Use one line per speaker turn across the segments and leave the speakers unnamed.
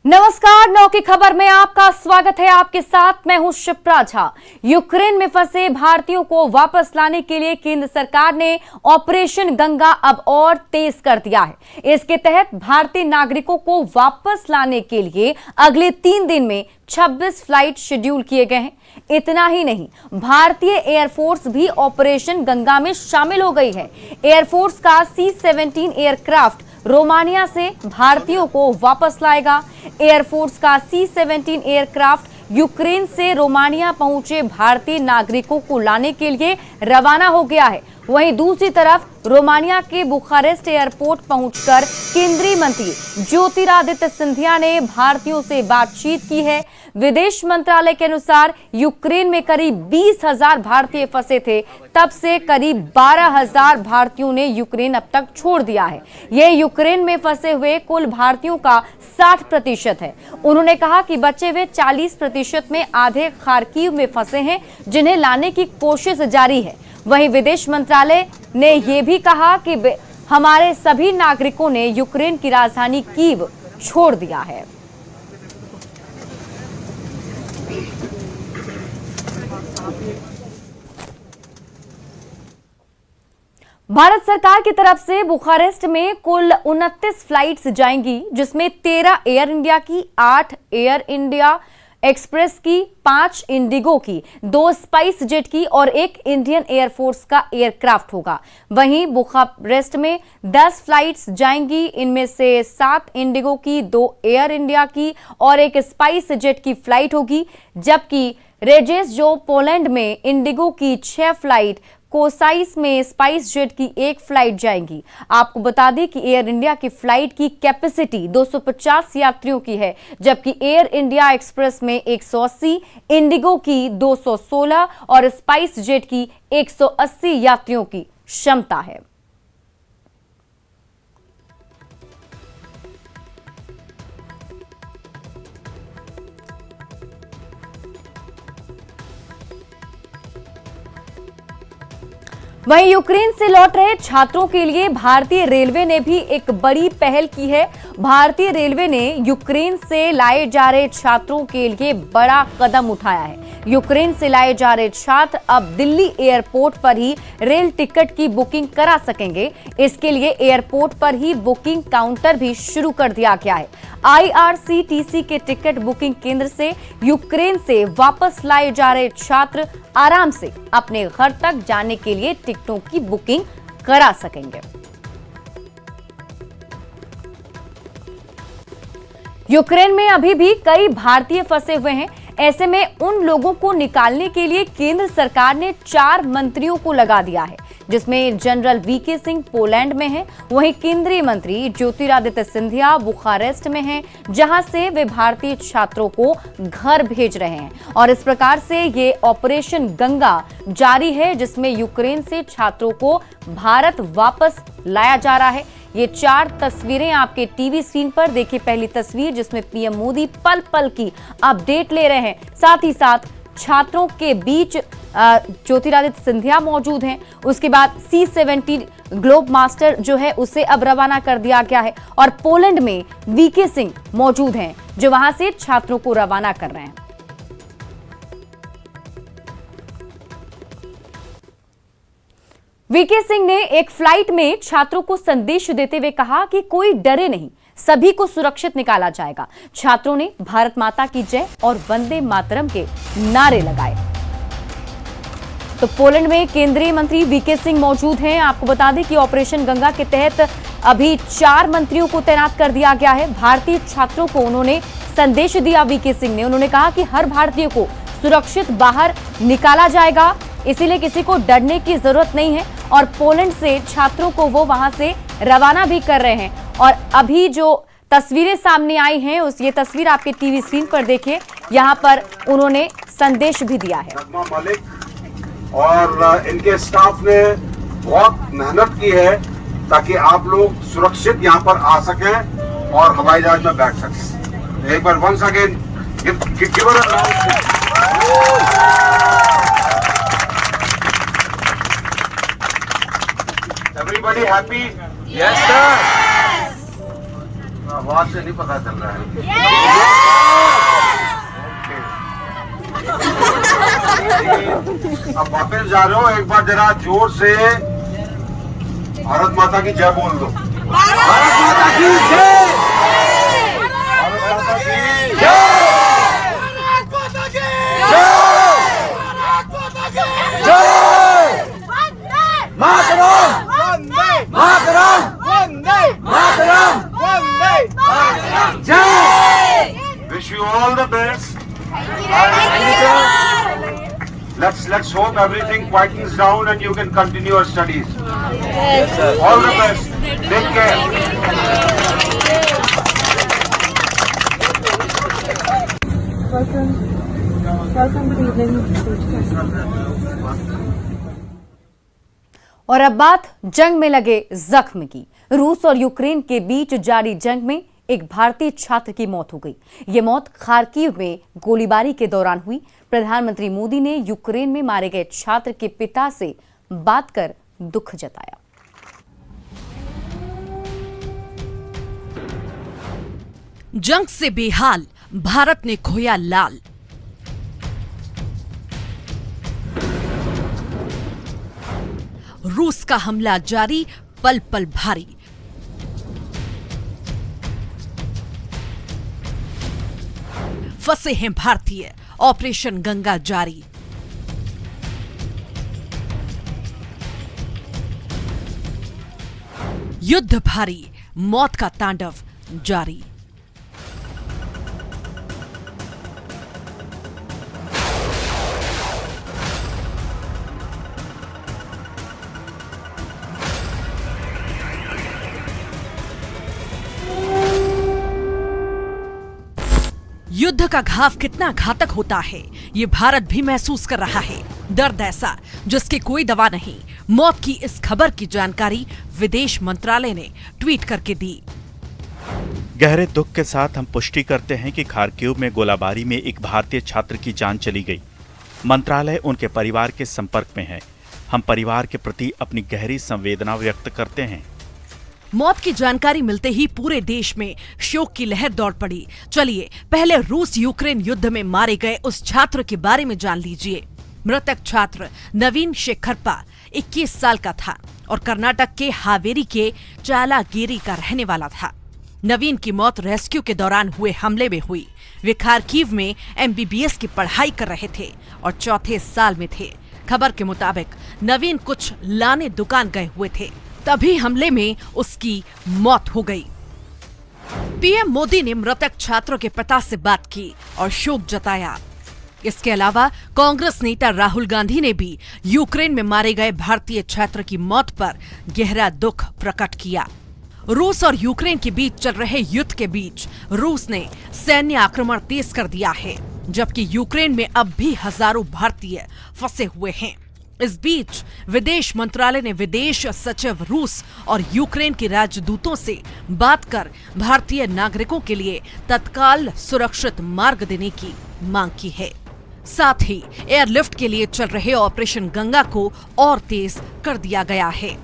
नमस्कार, नौ की खबर में आपका स्वागत है। आपके साथ मैं हूं शिप्रा झा। यूक्रेन में फंसे भारतीयों को वापस लाने के लिए केंद्र सरकार ने ऑपरेशन गंगा अब और तेज कर दिया है। इसके तहत भारतीय नागरिकों को वापस लाने के लिए अगले 3 दिन में 26 फ्लाइट शेड्यूल किए गए हैं। इतना ही नहीं, भारतीय एयरफोर्स भी ऑपरेशन गंगा में शामिल हो गई है। एयरफोर्स का C-17 एयरक्राफ्ट रोमानिया से भारतीयों को वापस लाएगा। एयरफोर्स का C-17 एयरक्राफ्ट यूक्रेन से रोमानिया पहुंचे भारतीय नागरिकों को लाने के लिए रवाना हो गया है। वहीं दूसरी तरफ रोमानिया के बुखारेस्ट एयरपोर्ट पहुंचकर केंद्रीय मंत्री ज्योतिरादित्य सिंधिया ने भारतीयों से बातचीत की है। विदेश मंत्रालय के अनुसार यूक्रेन में करीब 20,000 भारतीय फंसे थे। तब से करीब 12,000 भारतीयों ने यूक्रेन अब तक छोड़ दिया है। यह यूक्रेन में फंसे हुए कुल भारतीयों का 60% है। उन्होंने कहा कि बचे हुए 40% में आधे खार्किव में फंसे हैं, जिन्हें लाने की कोशिश जारी है। वहीं विदेश मंत्रालय ने यह भी कहा कि हमारे सभी नागरिकों ने यूक्रेन की राजधानी कीव छोड़ दिया है। भारत सरकार की तरफ से बुखारेस्ट में कुल 29 फ्लाइट्स जाएंगी, जिसमें 13 एयर इंडिया की, 8 एयर इंडिया एक्सप्रेस की, 5 इंडिगो की, 2 स्पाइस जेट की और 1 इंडियन एयरफोर्स का एयरक्राफ्ट होगा। वहीं बुखारेस्ट में 10 फ्लाइट्स जाएंगी। इनमें से 7 इंडिगो की, 2 एयर इंडिया की और 1 स्पाइस जेट की फ्लाइट होगी। जबकि रेजेस जो पोलैंड में इंडिगो की 6 फ्लाइट, कोसाइस में स्पाइस जेट की 1 फ्लाइट जाएंगी। आपको बता दें कि एयर इंडिया की फ्लाइट की कैपेसिटी 250 यात्रियों की है, जबकि एयर इंडिया एक्सप्रेस में 180, इंडिगो की 216 और स्पाइस जेट की 180 यात्रियों की क्षमता है। वहीं यूक्रेन से लौट रहे छात्रों के लिए भारतीय रेलवे ने भी एक बड़ी पहल की है। भारतीय रेलवे ने यूक्रेन से लाए जा रहे छात्रों के लिए बड़ा कदम उठाया है। यूक्रेन से लाए जा रहे छात्र अब दिल्ली एयरपोर्ट पर ही रेल टिकट की बुकिंग करा सकेंगे। इसके लिए एयरपोर्ट पर ही बुकिंग काउंटर भी शुरू कर दिया गया है। IRCTC के टिकट बुकिंग केंद्र से यूक्रेन से वापस लाए जा रहे छात्र आराम से अपने घर तक जाने के लिए टिकटों की बुकिंग करा सकेंगे। यूक्रेन में अभी भी कई भारतीय फंसे हुए हैं। ऐसे में उन लोगों को निकालने के लिए केंद्र सरकार ने 4 मंत्रियों को लगा दिया है, जिसमें जनरल VK सिंह पोलैंड में हैं। वहीं केंद्रीय मंत्री ज्योतिरादित्य सिंधिया बुखारेस्ट में हैं, जहां से वे भारतीय छात्रों को घर भेज रहे हैं। और इस प्रकार से ये ऑपरेशन गंगा जारी है, जिसमें यूक्रेन से छात्रों को भारत वापस लाया जा रहा है। ये 4 तस्वीरें आपके टीवी स्क्रीन पर देखिए। पहली तस्वीर जिसमें PM मोदी पल पल की अपडेट ले रहे हैं, साथ ही साथ छात्रों के बीच ज्योतिरादित्य सिंधिया मौजूद हैं। उसके बाद C-17 ग्लोब मास्टर जो है उसे अब रवाना कर दिया गया है और पोलैंड में VK सिंह मौजूद हैं, जो वहां से छात्रों को रवाना कर रहे हैं। VK सिंह ने एक फ्लाइट में छात्रों को संदेश देते हुए कहा कि कोई डरे नहीं, सभी को सुरक्षित निकाला जाएगा। छात्रों ने भारत माता की जय और वंदे मातरम के नारे लगाए। तो पोलैंड में केंद्रीय मंत्री VK सिंह मौजूद हैं। आपको बता दें कि ऑपरेशन गंगा के तहत अभी 4 मंत्रियों को तैनात कर दिया गया है। भारतीय छात्रों को उन्होंने संदेश दिया VK सिंह ने। उन्होंने कहा कि हर भारतीय को सुरक्षित बाहर निकाला जाएगा, इसीलिए किसी को डरने की जरूरत नहीं है। और पोलैंड से छात्रों को वो वहां से रवाना भी कर रहे हैं। और अभी जो तस्वीरें सामने आई हैं, ये तस्वीर आपके टीवी स्क्रीन पर देखिए। यहां पर उन्होंने संदेश भी दिया है।
और इनके स्टाफ ने बहुत मेहनत की है ताकि आप लोग सुरक्षित यहां पर आ सकें और हवाई जहाज में बैठ सकें। एक बार once again Everybody happy? Yes, sir. आवाज से नहीं पता चल रहा है। ओके। अब वापस जा रहे हो, एक बार जरा जोर से भारत माता की जय बोल दो। भारत माता की जय। भारत माता की जय। भारत माता की जय। मातरम मातरम मातरम जय। Wish you all the best. Let's hope everything quietens down and you can continue your studies. Yes, sir. All the best. Take care.
Welcome. Good evening.
और अब बात जंग में लगे जख्म की। रूस और यूक्रेन के बीच जारी जंग में एक भारतीय छात्र की मौत हो गई। ये मौत खार्किव में गोलीबारी के दौरान हुई। प्रधानमंत्री मोदी ने यूक्रेन में मारे गए छात्र के पिता से बात कर दुख जताया।
जंग से बेहाल भारत ने खोया लाल। रूस का हमला जारी, पल पल भारी। फंसे हैं भारतीय, ऑपरेशन गंगा जारी। युद्ध भारी, मौत का तांडव जारी। युद्ध का घाव कितना घातक होता है, ये भारत भी महसूस कर रहा है। दर्द ऐसा जिसकी कोई दवा नहीं। मौत की इस खबर की जानकारी विदेश मंत्रालय ने ट्वीट करके दी।
गहरे दुख के साथ हम पुष्टि करते हैं कि खार्किव में गोलाबारी में एक भारतीय छात्र की जान चली गई। मंत्रालय उनके परिवार के संपर्क में है। हम परिवार के प्रति अपनी गहरी संवेदना व्यक्त करते हैं।
मौत की जानकारी मिलते ही पूरे देश में शोक की लहर दौड़ पड़ी। चलिए पहले रूस यूक्रेन युद्ध में मारे गए उस छात्र के बारे में जान लीजिए। मृतक छात्र नवीन शेखरप्पा 21 साल का था और कर्नाटक के हावेरी के चालागिरी का रहने वाला था। नवीन की मौत रेस्क्यू के दौरान हुए हमले में हुई। वे खार्किव में MBBS की पढ़ाई कर रहे थे और चौथे साल में थे। खबर के मुताबिक नवीन कुछ लाने दुकान गए हुए थे, तभी हमले में उसकी मौत हो गई। पीएम मोदी ने मृतक छात्रों के पिता से बात की और शोक जताया। इसके अलावा कांग्रेस नेता राहुल गांधी ने भी यूक्रेन में मारे गए भारतीय छात्र की मौत पर गहरा दुख प्रकट किया। रूस और यूक्रेन के बीच चल रहे युद्ध के बीच रूस ने सैन्य आक्रमण तेज कर दिया है, जबकि यूक्रेन में अब भी हजारों भारतीय फंसे हुए हैं। इस बीच विदेश मंत्रालय ने विदेश सचिव रूस और यूक्रेन के राजदूतों से बात कर भारतीय नागरिकों के लिए तत्काल सुरक्षित मार्ग देने की मांग की है। साथ ही एयरलिफ्ट के लिए चल रहे ऑपरेशन गंगा को और तेज कर दिया गया है।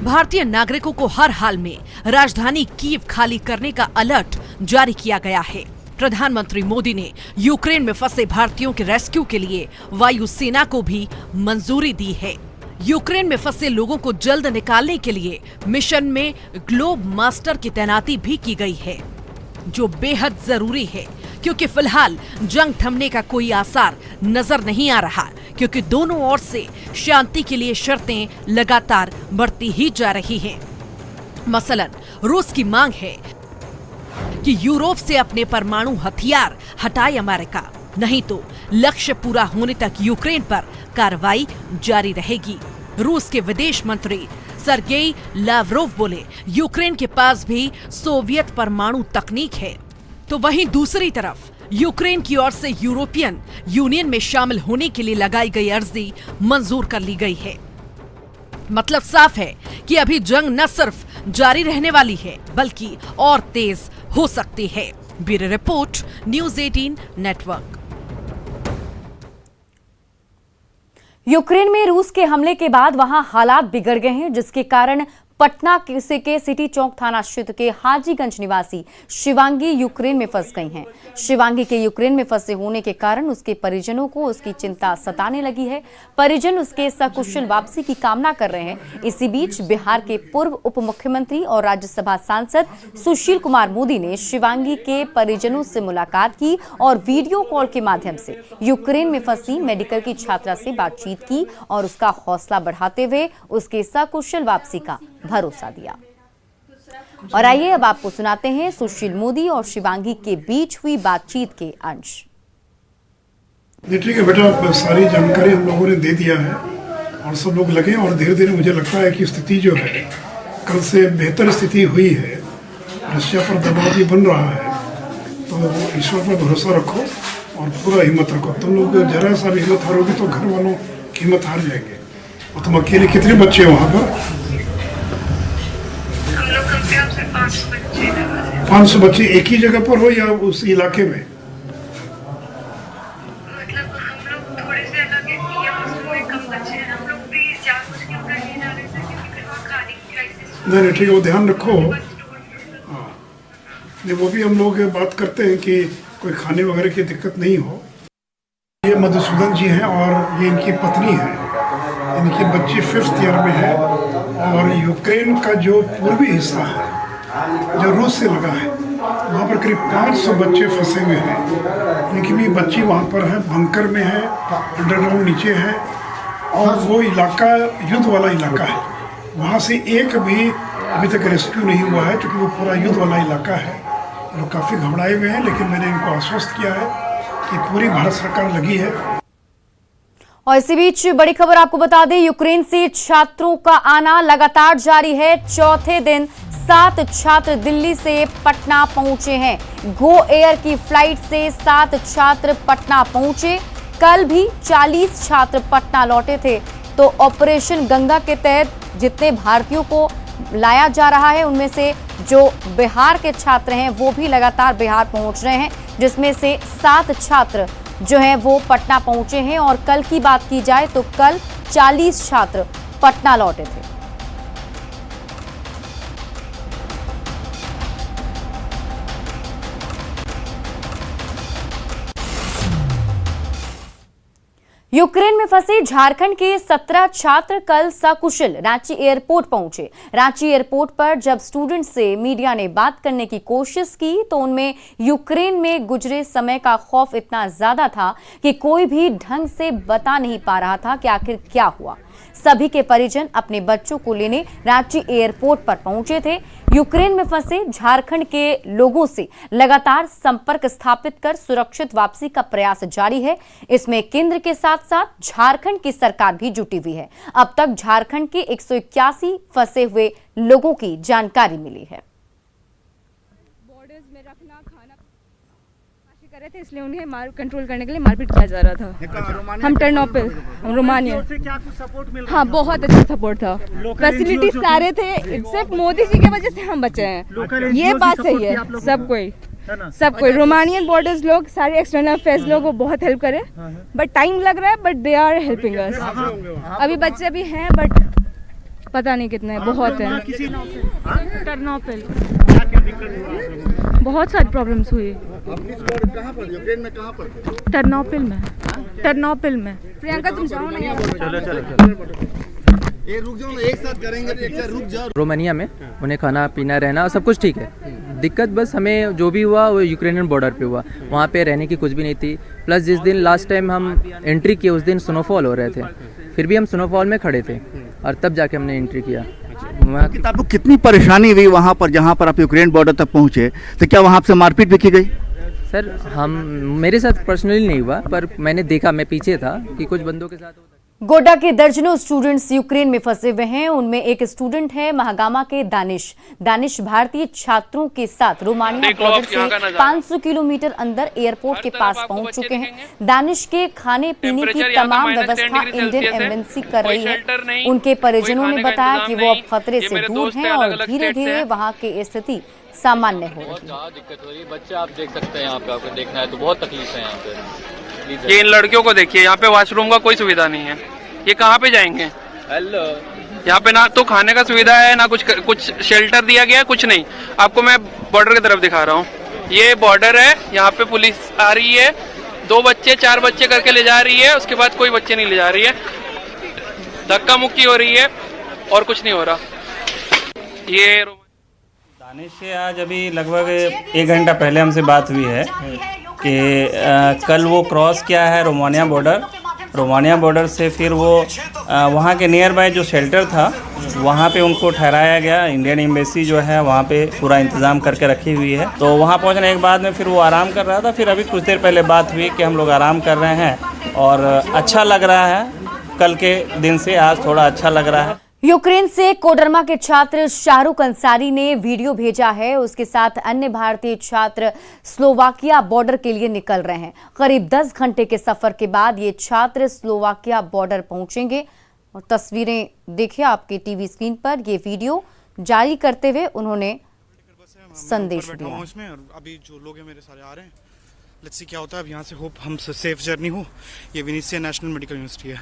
भारतीय नागरिकों को हर हाल में राजधानी कीव खाली करने का अलर्ट जारी किया गया है। प्रधानमंत्री मोदी ने यूक्रेन में फंसे भारतीयों के रेस्क्यू के लिए वायुसेना को भी मंजूरी दी है। यूक्रेन में फंसे लोगों को जल्द निकालने के लिए मिशन में ग्लोब मास्टर की तैनाती भी की गई है, जो बेहद जरूरी है क्योंकि फिलहाल जंग थमने का कोई आसार नजर नहीं आ रहा, क्योंकि दोनों ओर से शांति के लिए शर्तें लगातार बढ़ती ही जा रही हैं। मसलन रूस की मांग है कि यूरोप से अपने परमाणु हथियार हटाए अमेरिका, नहीं तो लक्ष्य पूरा होने तक यूक्रेन पर कार्रवाई जारी रहेगी। रूस के विदेश मंत्री सर्गेई लावरोव बोले, यूक्रेन के पास भी सोवियत परमाणु तकनीक है। तो वहीं दूसरी तरफ यूक्रेन की ओर से यूरोपियन यूनियन में शामिल होने के लिए लगाई गई अर्जी मंजूर कर ली गई है। मतलब साफ है कि अभी जंग न सिर्फ जारी रहने वाली है, बल्कि और तेज हो सकती है। Bureau report, news 18 network.
Ukraine में रूस के हमले के बाद वहां हालात बिगड़ गए हैं, जिसके कारण पटना के सिटी चौक थाना क्षेत्र के हाजीगंज निवासी शिवांगी यूक्रेन में फंस गई हैं। शिवांगी के यूक्रेन में फंसे होने के कारण उसके परिजनों को उसकी चिंता सताने लगी है। परिजन उसके सकुशल वापसी की कामना कर रहे हैं। इसी बीच बिहार के पूर्व उप मुख्यमंत्री और राज्यसभा सांसद सुशील कुमार मोदी ने शिवांगी के परिजनों से मुलाकात की और वीडियो कॉल के माध्यम से यूक्रेन में फंसी मेडिकल की छात्रा से बातचीत की और उसका हौसला बढ़ाते हुए उसके सकुशल वापसी का भरोसा दिया। और आइए अब आपको सुनाते हैं सुशील मोदी और शिवांगी के बीच हुई बातचीत के अंश।
ठीक है बेटा, सारी जानकारी हम लोगों ने दे दिया है और सब लोग लगे और धीरे धीरे मुझे लगता है कि स्थिति जो है कल से बेहतर स्थिति हुई है। रशिया पर दबाव भी बन रहा है, तो ईश्वर पर भरोसा रखो और पूरा हिम्मत रखो। तुम लोग जरा सा भी हिम्मत हारोगे तो घर वालों की हिम्मत हार जाएंगे। और तुम अकेले कितने बच्चे वहाँ पर? 500 बच्चे एक ही जगह पर हो या उस इलाके में?
मतलब हम लोग थोड़े से अलग है या उसमें कम बच्चे हैं। हम लोग भी जानबूझ के उधर नहीं जा रहे थे क्योंकि फिर वहाँ खाने की क्राइसिस।
नहीं ठीक है, वो ध्यान रखो। हाँ नहीं, वो भी हम लोग बात करते हैं कि कोई खाने वगैरह की दिक्कत नहीं हो। ये मधुसूदन जी हैं और ये इनकी पत्नी है। इनकी बच्ची 5th ईयर में है और यूक्रेन का जो पूर्वी हिस्सा है जो रूस से लगा है वहाँ पर करीब 500 बच्चे फंसे हुए हैं। इनकी भी बच्ची वहाँ पर है, बंकर में है, अंडरग्राउंड नीचे है और वो इलाका युद्ध वाला इलाका है। वहाँ से एक भी अभी तक रेस्क्यू नहीं हुआ है क्योंकि वो पूरा युद्ध वाला इलाका है। लोग काफ़ी घबराए हुए हैं, लेकिन मैंने इनको आश्वस्त किया है कि पूरी भारत सरकार लगी है।
और इसी बीच बड़ी खबर आपको बता दें, यूक्रेन से छात्रों का आना लगातार जारी है। चौथे दिन 7 छात्र दिल्ली से पटना पहुंचे हैं। गो एयर की फ्लाइट से 7 छात्र पटना पहुंचे। कल भी 40 छात्र पटना लौटे थे। तो ऑपरेशन गंगा के तहत जितने भारतीयों को लाया जा रहा है उनमें से जो बिहार के छात्र हैं वो भी लगातार बिहार पहुंच रहे हैं, जिसमें से 7 छात्र जो हैं वो पटना पहुंचे हैं। और कल की बात की जाए तो कल 40 छात्र पटना लौटे थे। यूक्रेन में फंसे झारखंड के 17 छात्र कल सकुशल रांची एयरपोर्ट पहुंचे। रांची एयरपोर्ट पर जब स्टूडेंट से मीडिया ने बात करने की कोशिश की तो उनमें यूक्रेन में गुजरे समय का खौफ इतना ज्यादा था कि कोई भी ढंग से बता नहीं पा रहा था कि आखिर क्या हुआ। सभी के परिजन अपने बच्चों को लेने रांची एयरपोर्ट पर पहुंचे थे। यूक्रेन में फंसे झारखंड के लोगों से लगातार संपर्क स्थापित कर सुरक्षित वापसी का प्रयास जारी है। इसमें केंद्र के साथ साथ झारखंड की सरकार भी जुटी हुई है। अब तक झारखंड के 181 फंसे हुए लोगों की जानकारी मिली है।
बॉर्डर्स में रखना, खाना कर रहे थे, इसलिए उन्हें कंट्रोल करने के लिए मारपीट किया जा रहा था। हम टर्नोपिल रोमानिया से क्या कुछ सपोर्ट मिल रहा? हाँ, बहुत अच्छा सपोर्ट था। फैसिलिटी सारे थे, सिर्फ मोदी जी की वजह से हम बचे हैं। ये बात सही है। सब कोई रोमानियन बॉर्डर्स लोग, सारे एक्सटर्नल अफेयर्स लोग वो बहुत हेल्प करे। बट टाइम लग रहा है, but they are helping us. अभी बच्चे भी हैं बट पता नहीं कितने, बहुत है। टर्नोपिल बहुत सारी प्रॉब्लम्स हुई।
यूक्रेन में कहाँ पर?
टर्नोपिल में। प्रियंका तुम जाओ ना।
ये रुक जाओ ना, एक साथ करेंगे, एक साथ रुक जाओ।
रोमानिया में उन्हें खाना पीना रहना सब कुछ ठीक है। दिक्कत बस हमें जो भी हुआ वो यूक्रेनियन बॉर्डर पे हुआ। वहाँ पे रहने की कुछ भी नहीं थी। प्लस जिस दिन लास्ट टाइम हम एंट्री किए उस दिन स्नोफॉल हो रहे थे, फिर भी हम स्नोफॉल में खड़े थे और तब जाके हमने एंट्री किया।
आपको कितनी परेशानी हुई वहाँ पर जहाँ पर आप यूक्रेन बॉर्डर तक पहुँचे? तो क्या वहाँ से मारपीट भी की गई?
सर मेरे साथ पर्सनली नहीं हुआ, पर मैंने देखा, मैं पीछे था कि कुछ बंदों के साथ।
गोड्डा के दर्जनों स्टूडेंट्स यूक्रेन में फंसे हुए हैं। उनमें एक स्टूडेंट है महागामा के दानिश भारतीय छात्रों के साथ रोमानिया बॉर्डर से 500 किलोमीटर अंदर एयरपोर्ट के पास पहुंच चुके हैं। दानिश के खाने पीने की तमाम व्यवस्था इंडियन एम्बेसी कर रही है। उनके परिजनों ने बताया कि वो अब खतरे से दूर हैं और धीरे धीरे वहां की स्थिति सामान्य हो रही है।
दिक्कत हो रही है, बच्चे आप देख सकते हैं, यहाँ पे आपको देखना है तो बहुत तकलीफ है यहाँ पे।
ये इन लड़कियों को देखिए, यहाँ पे वॉशरूम का कोई सुविधा नहीं है। ये कहाँ पे जाएंगे?
हेलो,
यहाँ पे ना तो खाने का सुविधा है, ना कुछ शेल्टर दिया गया, कुछ नहीं। आपको मैं बॉर्डर की तरफ दिखा रहा हूँ, ये बॉर्डर है, यहाँ पे पुलिस आ रही है, 2 बच्चे 4 बच्चे करके ले जा रही है, उसके बाद कोई बच्चे नहीं ले जा रही है, धक्का मुक्की हो रही है और कुछ नहीं हो रहा। ये
दानिश से आज अभी लगभग 1 घंटा पहले हमसे बात हुई है कि कल वो क्रॉस किया है रोमानिया बॉर्डर से, फिर वो वहाँ के नियर बाय जो शेल्टर था वहाँ पे उनको ठहराया गया। इंडियन एम्बेसी जो है वहाँ पे पूरा इंतज़ाम करके रखी हुई है। तो वहाँ पहुँचने के बाद में फिर वो आराम कर रहा था। फिर अभी कुछ देर पहले बात हुई कि हम लोग आराम कर रहे हैं और अच्छा लग रहा है, कल के दिन से आज थोड़ा अच्छा लग रहा है।
यूक्रेन से कोडरमा के छात्र शाहरुख अंसारी ने वीडियो भेजा है। उसके साथ अन्य भारतीय छात्र स्लोवाकिया बॉर्डर के लिए निकल रहे हैं। करीब 10 घंटे के सफर के बाद ये छात्र स्लोवाकिया बॉर्डर पहुंचेंगे और तस्वीरें देखिए आपके टीवी स्क्रीन पर। ये वीडियो जारी करते हुए उन्होंने संदेश दिया।
अभी जो लोग हैं मेरे सारे आ रहे हैं, लेट्स सी क्या होता है। अब यहाँ से होप हम सेफ जर्नी हो। ये विनीसिया नेशनल मेडिकल यूनिवर्सिटी है।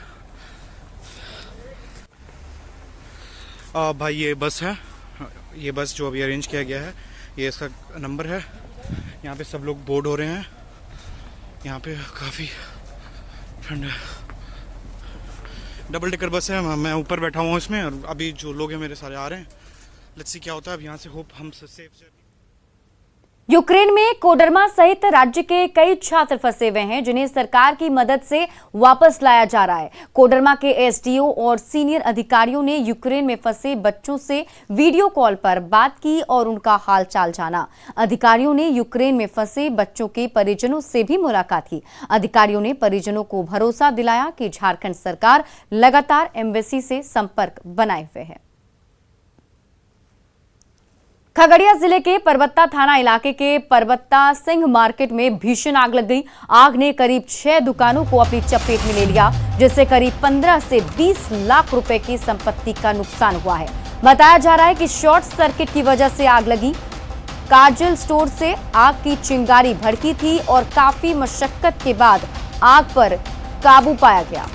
भाई ये बस है, ये बस जो अभी अरेंज किया गया है, ये इसका नंबर है। यहाँ पे सब लोग बोर्ड हो रहे हैं। यहाँ पे काफ़ी ठंड है। डबल डेकर बस है, मैं ऊपर बैठा हुआ हूँ इसमें और अभी जो लोग हैं मेरे सारे आ रहे हैं। लेट्स सी क्या होता है। अब यहाँ से होप हम सेफ।
यूक्रेन में कोडरमा सहित राज्य के कई छात्र फंसे हुए हैं, जिन्हें सरकार की मदद से वापस लाया जा रहा है। कोडरमा के एसडीओ और सीनियर अधिकारियों ने यूक्रेन में फंसे बच्चों से वीडियो कॉल पर बात की और उनका हालचाल जाना। अधिकारियों ने यूक्रेन में फंसे बच्चों के परिजनों से भी मुलाकात की। अधिकारियों ने परिजनों को भरोसा दिलाया कि झारखंड सरकार लगातार एम्बेसी से संपर्क बनाए हुए है। खगड़िया जिले के परबत्ता थाना इलाके के परबत्ता सिंह मार्केट में भीषण आग लग गई। आग ने करीब 6 दुकानों को अपनी चपेट में ले लिया, जिससे करीब 15 से 20 लाख रुपए की संपत्ति का नुकसान हुआ है। बताया जा रहा है कि शॉर्ट सर्किट की वजह से आग लगी। काजल स्टोर से आग की चिंगारी भड़की थी और काफी मशक्कत के बाद आग पर काबू पाया गया।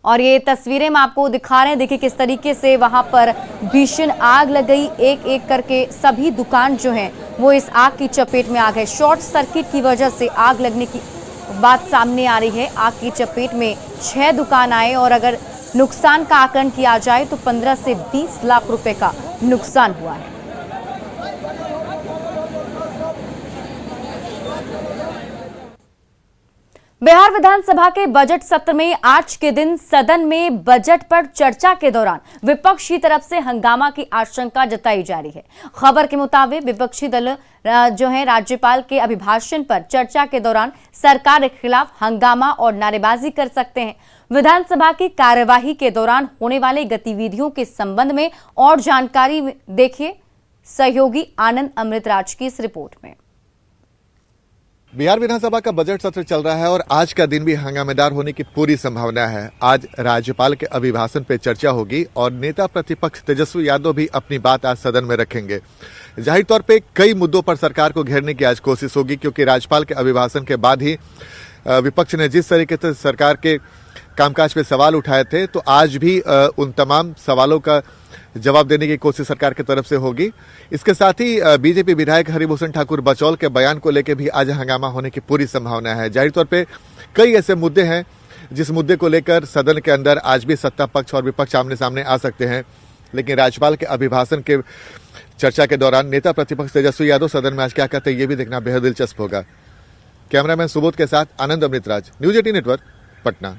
और ये तस्वीरें हम आपको दिखा रहे हैं, देखिए किस तरीके से वहां पर भीषण आग लग गई। एक एक करके सभी दुकान जो हैं वो इस आग की चपेट में आ गए। शॉर्ट सर्किट की वजह से आग लगने की बात सामने आ रही है। आग की चपेट में 6 दुकान आए और अगर नुकसान का आकलन किया जाए तो 15 से 20 लाख रुपए का नुकसान हुआ है। बिहार विधानसभा के बजट सत्र में आज के दिन सदन में बजट पर चर्चा के दौरान विपक्ष की तरफ से हंगामा की आशंका जताई जा रही है। खबर के मुताबिक विपक्षी दल जो है राज्यपाल के अभिभाषण पर चर्चा के दौरान सरकार के खिलाफ हंगामा और नारेबाजी कर सकते हैं। विधानसभा की कार्यवाही के दौरान होने वाली गतिविधियों के संबंध में और जानकारी देखिए सहयोगी आनंद अमृतराज की इस रिपोर्ट में।
बिहार विधानसभा का बजट सत्र चल रहा है और आज का दिन भी हंगामेदार होने की पूरी संभावना है। आज राज्यपाल के अभिभाषण पे चर्चा होगी और नेता प्रतिपक्ष तेजस्वी यादव भी अपनी बात आज सदन में रखेंगे। जाहिर तौर पे कई मुद्दों पर सरकार को घेरने की आज कोशिश होगी, क्योंकि राज्यपाल के अभिभाषण के बाद ही विपक्ष ने जिस तरीके से सरकार के कामकाज पे सवाल उठाए थे, तो आज भी उन तमाम सवालों का जवाब देने की कोशिश सरकार की तरफ से होगी। इसके साथ ही बीजेपी विधायक हरिभूषण ठाकुर बचौल के बयान को लेकर भी आज हंगामा होने की पूरी संभावना है। जाहिर तौर पे कई ऐसे मुद्दे हैं जिस मुद्दे को लेकर सदन के अंदर आज भी सत्ता पक्ष और विपक्ष आमने सामने आ सकते हैं, लेकिन राज्यपाल के अभिभाषण के चर्चा के दौरान नेता प्रतिपक्ष तेजस्वी यादव सदन में आज क्या कहते हैं ये भी देखना बेहद दिलचस्प होगा। कैमरामैन सुबोध के साथ आनंद अमृतराज, न्यूज 18 नेटवर्क, पटना।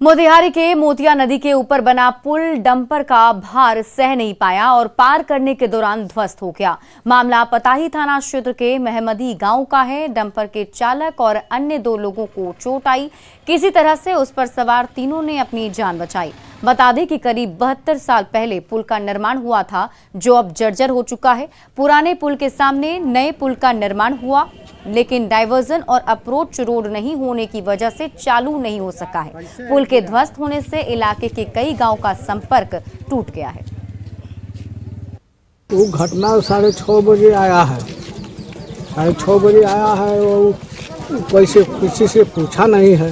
मोतिहारी के मोतिया नदी के ऊपर बना पुल डंपर का भार सह नहीं पाया और पार करने के दौरान ध्वस्त हो गया। मामला पताही थाना क्षेत्र के महमदी गांव का है। डंपर के चालक और अन्य 2 लोगों को चोट आई। किसी तरह से उस पर सवार तीनों ने अपनी जान बचाई। बता दें कि करीब 72 साल पहले पुल का निर्माण हुआ था, जो अब जर्जर हो चुका है। पुराने पुल के सामने नए पुल का निर्माण हुआ, लेकिन डाइवर्जन और अप्रोच रोड नहीं होने की वजह से चालू नहीं हो सका है। पुल के ध्वस्त होने से इलाके के कई गांव का संपर्क टूट गया है।
वो घटना 6:30 बजे आया है। 6:30 बजे आया है। वो कैसे किसी से पूछा नहीं है।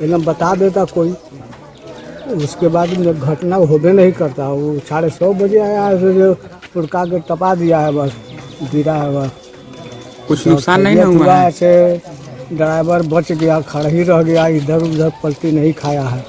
एकदम बता देता कोई, उसके बाद में घटना होबे नहीं करता। वो 6:30 बजे आया है, जो उड़का के टपा दिया है, बस गिरा है बस।
कुछ नुकसान नहीं ना हुआ है?
ऐसे ड्राइवर बच गया, खड़ा ही रह गया, इधर उधर पलटी नहीं खाया है।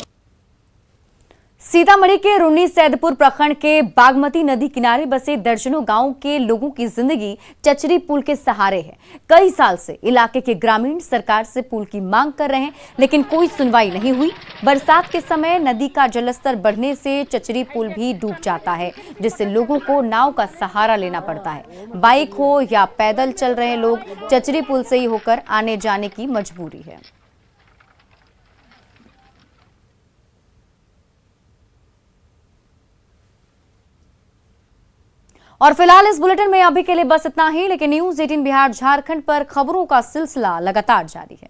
सीतामढ़ी के रून्नी सैदपुर प्रखंड के बागमती नदी किनारे बसे दर्जनों गांवों के लोगों की जिंदगी चचरी पुल के सहारे है। कई साल से इलाके के ग्रामीण सरकार से पुल की मांग कर रहे हैं, लेकिन कोई सुनवाई नहीं हुई। बरसात के समय नदी का जलस्तर बढ़ने से चचरी पुल भी डूब जाता है, जिससे लोगों को नाव का सहारा लेना पड़ता है। बाइक हो या पैदल चल रहे लोग चचरी पुल से ही होकर आने जाने की मजबूरी है। और फिलहाल इस बुलेटिन में अभी के लिए बस इतना ही, लेकिन न्यूज़ 18 बिहार झारखंड पर खबरों का सिलसिला लगातार जारी है।